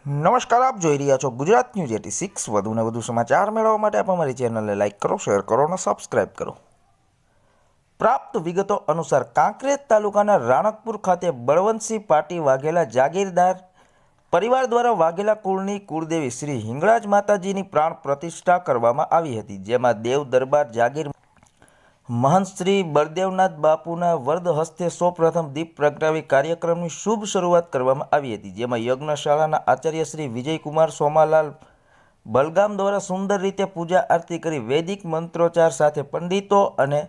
નમસ્કાર, આપ જોઈ રહ્યા છો ગુજરાત ન્યૂઝ 86। વધુને વધુ સમાચાર મેળવવા માટે આપ અમારી ચેનલને લાઇક કરો, શેર કરો અને સબસ્ક્રાઇબ કરો। પ્રાપ્ત વિગતો અનુસાર કાંકરેજ તાલુકાના રાણકપુર ખાતે બળવંતસિંહ પાટી વાઘેલા જાગીરદાર પરિવાર દ્વારા વાઘેલા કુળની કુળદેવી શ્રી હિંગળાજ માતાજીની પ્રાણ પ્રતિષ્ઠા કરવામાં આવી હતી, જેમાં દેવ દરબાર જાગીર મહંત શ્રી બળદેવનાથ બાપુના વરદ હસ્તે સૌપ્રથમ દીપ પ્રગટાવી કાર્યક્રમની શુભ શરૂઆત કરવામાં આવી હતી, જેમાં યજ્ઞશાળાના આચાર્ય શ્રી વિજયકુમાર સોમાલાલ બલગામ દ્વારા સુંદર રીતે પૂજા આરતી કરી વૈદિક મંત્રોચ્ચાર સાથે પંડિતો અને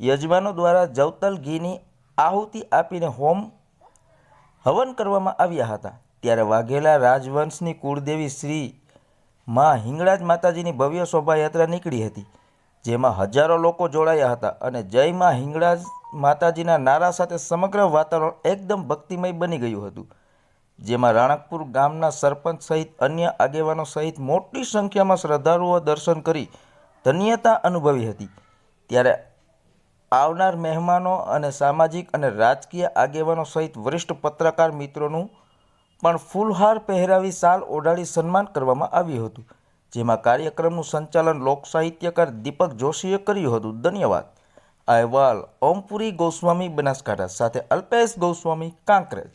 યજમાનો દ્વારા જવતલ ઘીની આહુતિ આપીને હોમ હવન કરવામાં આવ્યા હતા। ત્યારે વાઘેલા રાજવંશની કુળદેવી શ્રી માં હિંગળાજ માતાજીની ભવ્ય શોભાયાત્રા નીકળી હતી, જેમાં હજારો લોકો જોડાયા હતા અને જય માં હિંગળાજ માતાજીના નારા સાથે સમગ્ર વાતાવરણ એકદમ ભક્તિમય બની ગયું હતું, જેમાં રાણકપુર ગામના સરપંચ સહિત અન્ય આગેવાનો સહિત મોટી સંખ્યામાં શ્રદ્ધાળુઓ દર્શન કરી ધન્યતા અનુભવી હતી। ત્યારે આવનાર મહેમાનો અને સામાજિક અને રાજકીય આગેવાનો સહિત વરિષ્ઠ પત્રકાર મિત્રોનું પણ ફૂલહાર પહેરાવી શાલ ઓઢાડી સન્માન કરવામાં આવ્યું હતું, જેમાં કાર્યક્રમનું સંચાલન લોક સાહિત્યકાર દીપક જોશીએ કર્યું હતું। ધન્યવાદ। અહેવાલ ઓમપુરી ગોસ્વામી બનાસકાંઠા સાથે અલ્પેશ ગોસ્વામી કાંકરેજ।